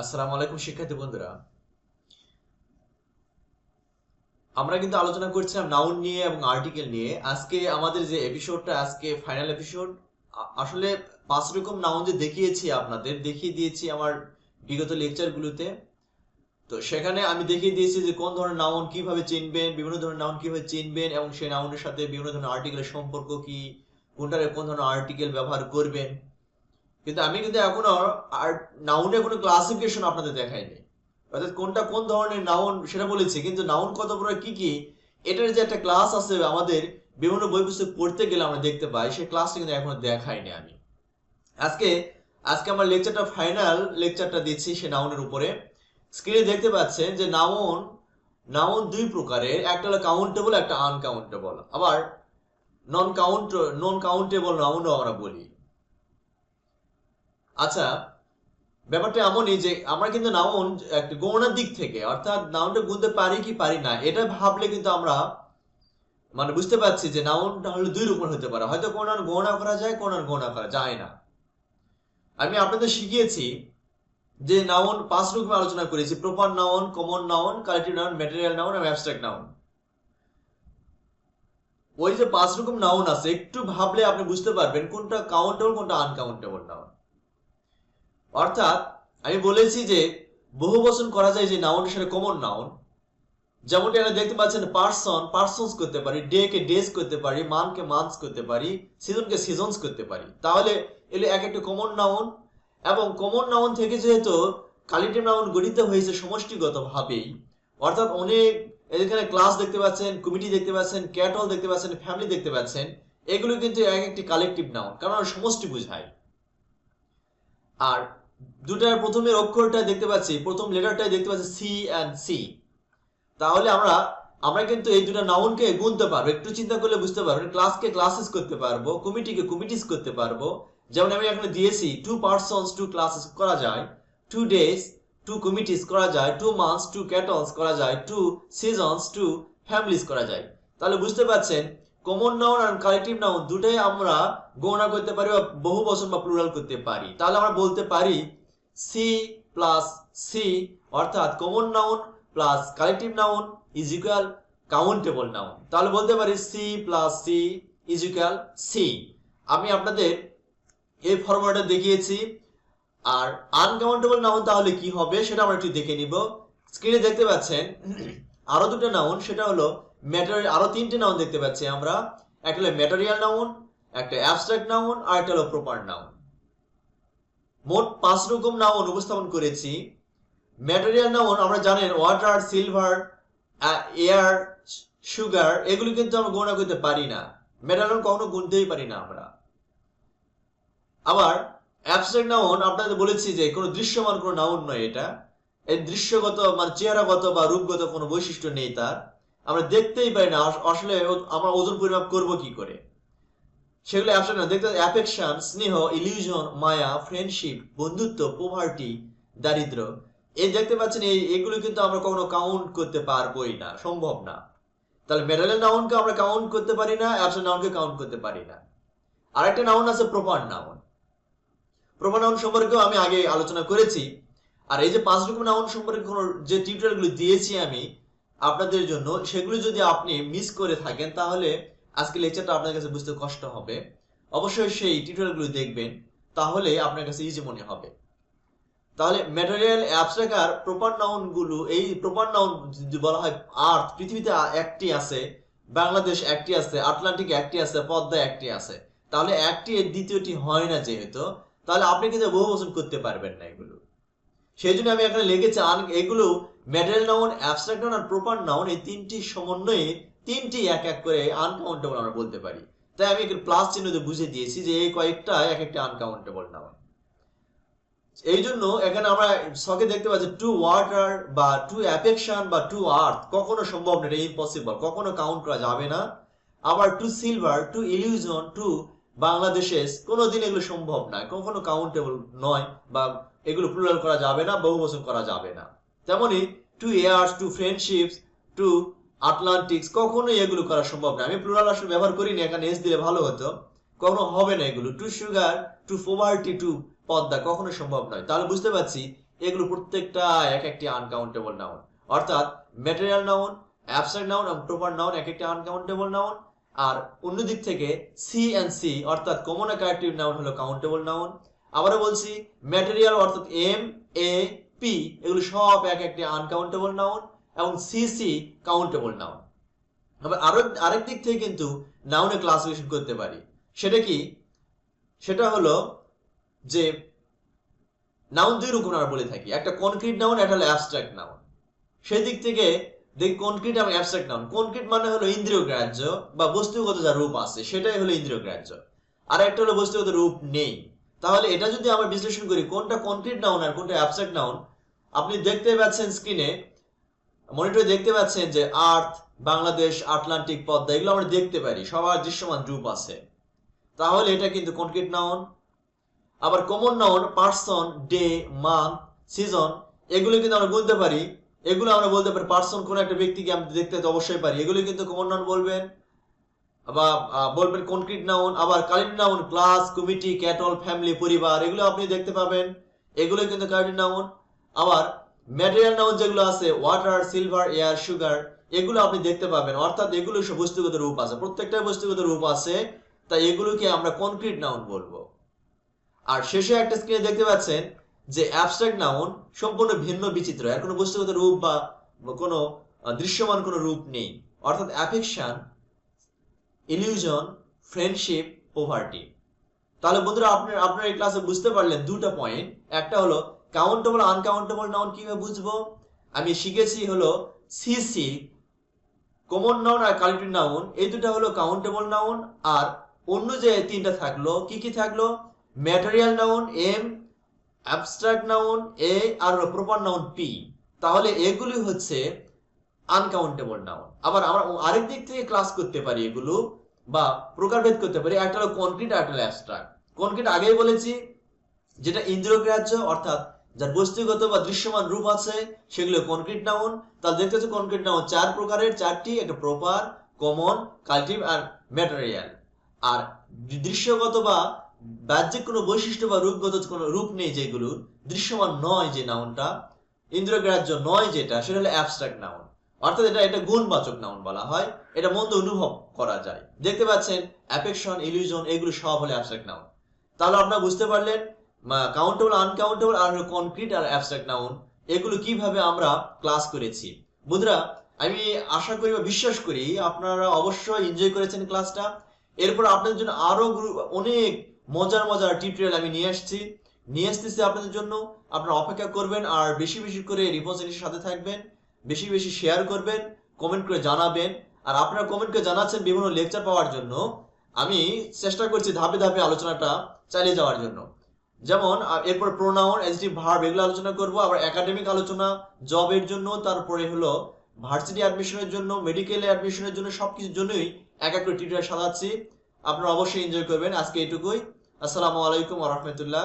আসসালামু আলাইকুম শিক্ষার্থী বন্ধুরা। আমরা কিন্তু আলোচনা করছিলাম নাউন নিয়ে এবং আর্টিকেল নিয়ে। আজকে আমাদের যে এপিসোডটা, আজকে ফাইনাল এপিসোড। আসলে 5 রকম নাউন যে আপনাদের দেখিয়ে দিয়েছি আমার বিগত লেকচারগুলোতে। তো সেখানে আমি দেখিয়ে দিয়েছি যে কোন ধরনের নাউন কিভাবে চিনবেন, বিভিন্ন ধরনের নাউন কিভাবে চিনবেন, এবং সেই নাউনের সাথে বিভিন্ন ধরনের আর্টিকেলের সম্পর্ক কি, কোনটার কোন ধরনের আর্টিকেল ব্যবহার করবেন। কিন্তু আমি কিন্তু এখনো আর নাউনের কোনো ক্লাসিফিকেশন আপনাদের দেখাইনি, অর্থাৎ কোনটা কোন ধরনের নাউন সেটা বলেছি, কিন্তু নাউন কত প্রকার কি কি এটার যে একটা ক্লাস আছে আমাদের বিভিন্ন বই পুস্তক পড়তে গেলে আমরা দেখতে পাই, সেই ক্লাসটা কিন্তু এখনো দেখাইনি আমি। আজকে আজকে আমার লেকচারটা ফাইনাল লেকচারটা দিচ্ছি সে নাউনের উপরে। স্ক্রিনে দেখতে পাচ্ছেন যে নাউন নাউন দুই প্রকারের, একটা হলো কাউন্টেবল, একটা আনকাউন্টেবল। আবার নন কাউন্টেবল নাউনও আমরা বলি। আচ্ছা, ব্যাপারটা এমনই যে আমরা কিন্তু নাউন একটা গণনার দিক থেকে, অর্থাৎ নাউনটা গুনতে পারি কি পারি না এটা ভাবলে কিন্তু আমরা বুঝতে পারছি যে নাউনটা হলো দুই রকম হতে পারে। হয়তো কোন নাউন গণনা করা যায়, কোন নাউন গণনা করা যায় না। আমি আপনাদের শিখিয়েছি যে নাউন 5 রকম আলোচনা করেছি: proper noun, common noun, collective noun, material noun এবং অ্যাবস্ট্রাক্ট নাউন। ওই যে 5 রকম নাউন আছে, একটু ভাবলে আপনি বুঝতে পারবেন কোনটা কাউন্টেবল কোনটা আনকাউন্টেবল নাউন। অর্থাৎ আমি বলেছি যে বহু বচন করা যায় যে নাউনের সাথে কমন নাউন, যেমনটা এখানে দেখতে পাচ্ছেন পার্সনস করতে পারি, ডে কে ডেজ করতে পারি, মান্থ কে মান্থস করতে পারি, সিজন কে সিজনস করতে পারি। তাহলে এগুলো এক একটা কমন নাউন। এবং কমন নাউন থেকে যেহেতু কালেক্টিভ নাউন গঠিত হয়েছে সমষ্টিগত ভাবেই, অর্থাৎ অনেক, এখানে ক্লাস দেখতে পাচ্ছেন, কমিটি দেখতে পাচ্ছেন, ক্যাটল দেখতে পাচ্ছেন, ফ্যামিলি দেখতে পাচ্ছেন, এগুলো কিন্তু এক একটি কালেক্টিভ নাউন, কারণ সমষ্টি বোঝায়। আর দুটার প্রথমের অক্ষরটা দেখতে পাচ্ছি, প্রথম লেটারটাই দেখতে পাচ্ছি সি অ্যান্ড সি। তাহলে আমরা আমরা কিন্তু এই দুটো নাউনকে গুনতে পারবো, একটু চিন্তা করলে বুঝতে পারবো। ক্লাসকে ক্লাসেস করতে পারবো, কমিটিকে কমিটিস করতে পারবো। যেমন আমি এখানে দিয়েছি 2 পার্সনস 2 ক্লাসেস করা যায়, 2 ডেজ 2 কমিটিস করা যায়, 2 মান্থস 2 ক্যাটলস করা যায়, 2 সিজনস 2 ফ্যামিলিস করা যায়। তাহলে বুঝতে পারছেন কমন নাউন আর কালেক্টিভ নাউন দুটাই আমরা গণনা করতে পারি বা বহু বচন বা প্লুরাল করতে পারি। তাহলে আমরা বলতে পারি সি প্লাস সি, অর্থাৎ common noun plus collective noun is equal countable noun. তাহলে বলতে পারি C plus C is equal C. আমি আপনাদের এই ফর্মুলাটা দেখিয়েছি। আর আনকাউন্টেবল নাউন তাহলে কি হবে সেটা আমরা একটু দেখে নিব। স্ক্রিনে দেখতে পাচ্ছেন আরো দুটো নাউন, সেটা হলো ম্যাটেরিয়াল। আরো তিনটে নাউন দেখতে পাচ্ছি আমরা, একটা হলো ম্যাটেরিয়াল নাউন, একটা অ্যাবস্ট্রাক্ট নাউন, আর একটা হলো প্রপার নাউন। মোট 5 রকম নাউন উপস্থাপন করেছি। ম্যাটেরিয়াল নাউন আমরা জানেন ওয়াটার, সিলভার, এয়ার, সুগার, এগুলো কিন্তু আমরা গণনা করতে পারি না। ম্যাটেরিয়াল কখনো গুনতেই পারি না আমরা। আবার অ্যাবস্ট্রাক্ট নাউন আপনাদের বলেছি যে কোনো দৃশ্যমান কোনো নাউন নয় এটা। এই দৃশ্যগত চেহারাগত বা রূপগত কোনো বৈশিষ্ট্য নেই তার, আমরা দেখতেই পারি না। আসলে আমরা ওজন পরিমাপ করব কি করে? সেগুলো অ্যাবস্ট্রাক্ট নাউন। দেখতে অ্যাফেকশন, স্নেহ, ইলিউশন, মায়া, ফ্রেন্ডশিপ, বন্ধুত্ব, পোভার্টি, দারিদ্র, এই দেখতে পাচ্ছেন এগুলো কিন্তু আমরা কখনো কাউন্ট করতে পারবোই না, সম্ভব না। তাহলে ম্যাটেরিয়াল নাউনকে আমরা কাউন্ট করতে পারি না, অ্যাবস্ট্রাক্ট নাউনকে কাউন্ট করতে পারি না। আরেকটা নাউন আছে প্রপার নাউন। প্রপার নাউন সম্পর্কেও আমি আগে আলোচনা করেছি। আর এই যে 5 রকম নাউন সম্পর্কে যে টিউটোরিয়ালগুলো দিয়েছি আমি আপনাদের জন্য, সেগুলো যদি আপনি মিস করে থাকেন তাহলে আজকে লেকচারটা আপনার কাছে বুঝতে কষ্ট হবে। অবশ্যই সেই টিউটোরিয়ালগুলো দেখবেন, তাহলে আপনার কাছে ইজি মনে হবে। তাহলে ম্যাটেরিয়াল, অ্যাবস্ট্রাক্ট আর প্রপার নাউন গুলো, এই প্রপার নাউন যদি বলা হয় আর্থ, পৃথিবীতে একটি আছে, বাংলাদেশ একটি আছে, আটলান্টিক একটি আছে, পদ্মা একটি আছে, তাহলে একটি এর দ্বিতীয়টি হয় না যেহেতু, তাহলে আপনি কিন্তু বহু বচন করতে পারবেন না এগুলো। সেই জন্য আমি এখানে লিখেছি এগুলো ম্যাটেরিয়াল নাউন, অ্যাবস্ট্রাক্ট নাউন আর প্রপার নাউন, এই তিনটি সমন্বয়ে তিনটি এক এক করে আনকাউন্টেবল আমরা বলতে পারি। তাই আমি প্লাস চিহ্ন দিয়ে বুঝে দিয়েছি যে এই কয়েকটা এক একটা আনকাউন্টেবল নাউন। এই জন্য এখানে আমরা ছকে দেখতে পাচ্ছি টু ওয়াটার বা টু অ্যাফেকশন বা টু আর্থ, কখনো সম্ভব না, এটা ইম্পসিবল, কখনো কাউন্ট করা যাবে না। আবার to silver, to illusion, to বাংলাদেশেস, কোনোদিন এগুলো সম্ভব না, কখনো কাউন্টেবল নয়, বা এগুলো প্লুরাল করা যাবে না, বহুবচন করা যাবে না। তেমনি to airs, to friendships, to Atlantics, কখনোই এগুলো করা সম্ভব না। আমি প্লুরাল আসলে ব্যবহার করিনি, এখানে এস দিলে ভালো হতো, কখনো হবে না এগুলো। To sugar, to poverty, to Padma, কখনো সম্ভব নয়। তাহলে বুঝতে পারছি এগুলো প্রত্যেকটা এক একটি আনকাউন্টেবল নাউন। অর্থাৎ ম্যাটেরিয়াল নাউন, অ্যাবস্ট্রাক্ট নাউন এবং প্রপার নাউন এক একটি আনকাউন্টেবল নাউন। আর অন্য দিক থেকে সি অ্যান্ড সি অর্থাৎ কমন অ্যাকারেটিভ নাউন হলো কাউন্টেবল নাউন। আবারও বলছি, ম্যাটেরিয়াল অর্থাৎ এম, এ, পি এগুলো সব এক একটি আনকাউন্টেবল নাউন এবং সি সি কাউন্টেবল নাউন। আবার আরেক দিক থেকে কিন্তু নাউনে ক্লাসিফিকেশন করতে পারি। সেটা কি? সেটা হলো যে নাউন দুই রকম আমরা বলে থাকি, একটা কনক্রিট নাউন, একটা হলো অ্যাবস্ট্রাক্ট নাউন। সেই দিক থেকে দেখি কনক্রিট এবং অ্যাবস্ট্রাক্ট নাউন। কনক্রিট মানে হলো ইন্দ্রিয় গ্রাহ্য বা বস্তুগত যা রূপ আছে সেটাই হলো ইন্দ্রিয় গ্রাহ্য, আর একটা হলো বস্তুগত রূপ নেই। তাহলে এটা যদি আমরা বিশ্লেষণ করি কোনটা কনক্রিট নাউন আর কোনটা অ্যাবস্ট্রাক্ট নাউন, আপনি দেখতে পাচ্ছেন স্ক্রিনে, মনিটরে দেখতে পাচ্ছেন যে আর্থ, বাংলাদেশ, আটলান্টিক, পদ্মা এগুলো আমরা দেখতে পারি, সবার দৃশ্যমান রূপ আছে। তাহলে এটা কিন্তু কনক্রিট নাউন। আবার common noun person, day, month, season এগুলো কিন্তু আমরা বলতে পারি, এগুলো আমরা বলতে পারি পারসন কোন একটা ব্যক্তিকে আমরা দেখতে অবশ্যই পারি, এগুলো কিন্তু কমন নাউন বলবেন বা বলবেন কনক্রিট নাউন। আবার current noun class, committee, cattle, family, পরিবার এগুলো আপনি দেখতে পাবেন, এগুলো কিন্তু কারেন্ট নাউন। আবার ম্যাটেরিয়াল নাউন যেগুলো আছে ওয়াটার, সিলভার, এয়ার, সুগার এগুলো আপনি দেখতে পাবেন, অর্থাৎ এগুলো সব বস্তুগত রূপ আছে, প্রত্যেকটা বস্তুগত রূপ আছে, তাই এগুলোকে আমরা কনক্রিট নাউন বলবো। আর শেষে একটা স্ক্রিনে দেখতে পাচ্ছেন যে অ্যাবস্ট্রাক্ট নাউন সম্পূর্ণ ভিন্ন বিচিত্র, এর কোনো বস্তুগত রূপ বা কোনো দৃশ্যমান কোনো রূপ নেই, অর্থাৎ অ্যাফেকশন, ইলিউশন, ফ্রেন্ডশিপ, পভার্টি। তাহলে বন্ধুরা আপনারা এই ক্লাসে বুঝতে পারলেন দুটো পয়েন্ট, একটা হলো কাউন্টেবল আনকাউন্টেবল নাউন কিভাবে বুঝবো, আমি শিখেছি হলো সিসি কমন নাউন আর কালেক্টিভ নাউন এই দুটো হলো কাউন্টেবল নাউন। আর অন্য যে তিনটা থাকলো কি কি থাকলো, material noun M, abstract noun A আর প্রপার নাউন পি। তাহলে এগুলি হচ্ছে আনকাউন্টেবল নাউন। আবার আমরা আরেক দিক থেকে ক্লাস করতে পারি এগুলো বা প্রকারভেদ করতে পারি, একটা হলো কনক্রিট আর একটা হলো অ্যাবস্ট্রাক্ট। কনক্রিট আগেই বলেছি যেটা ইন্দ্রিয়গ্রাহ্য অর্থাৎ যার বস্তুগত বা দৃশ্যমান রূপ আছে সেগুলো কনক্রিট নাউন। তাহলে দেখতে হচ্ছে কনক্রিট নাউন চার প্রকারের, চারটি, একটা প্রপার, কমন, কালেক্টিভ আর ম্যাটেরিয়াল। আর দৃশ্যগত বা বাহ্যিক কোনো বৈশিষ্ট্য বা রূপগত কোনো রূপ নেই, যেগুলো দৃশ্যমান নয়, যে নাউনটা ইন্দ্রিয়গ্রাহ্য নয় যেটা, সেটা হলো অ্যাবস্ট্রাক্ট নাউন। অর্থাৎ এটা গুণবাচক নাউন বলা হয়, এটা মন্দ অনুভব করা যায়। দেখতে পাচ্ছেন অ্যাফেকশন, ইলিউশন এগুলো সব হলো অ্যাবস্ট্রাক্ট নাউন। তাহলে আপনারা বুঝতে পারলেন কাউন্টেবল, আনকাউন্টেবল আর কনক্রিট আর অ্যাবস্ট্রাক্ট নাউন এগুলো কিভাবে আমরা ক্লাস করেছি। বন্ধুরা আমি আশা করি বা বিশ্বাস করি আপনারা অবশ্যই এনজয় করেছেন ক্লাসটা। এরপর আপনাদের জন্য আরো অনেক মজার মজার টিউটোরিয়াল আমি নিয়ে আসতেছি আপনাদের জন্য। আপনারা অপেক্ষা করবেন আর বেশি বেশি করে রিপোজিটরির সাথে থাকবেন, বেশি বেশি শেয়ার করবেন, কমেন্ট করে জানাবেন। আর আপনারা কমেন্ট করে জানাচ্ছেন বিভিন্ন লেকচার পাওয়ার জন্য, আমি চেষ্টা করছি ধাপে ধাপে আলোচনাটা চালিয়ে যাওয়ার জন্য। যেমন এরপর প্রোনাউন, অ্যাডজেক্টিভ, ভার্ব এগুলো আলোচনা করব। আবার একাডেমিক আলোচনা জবের জন্য, তারপরে হলো ভার্সিটি অ্যাডমিশনের জন্য, মেডিকেল অ্যাডমিশনের জন্য, সবকিছুর জন্যই এক এক করে টিউটোরিয়াল সাজাচ্ছি। আপনারা অবশ্যই এনজয় করবেন। আজকে এটুকুই। আসসালামু আলাইকুম ওয়া রাহমাতুল্লাহ।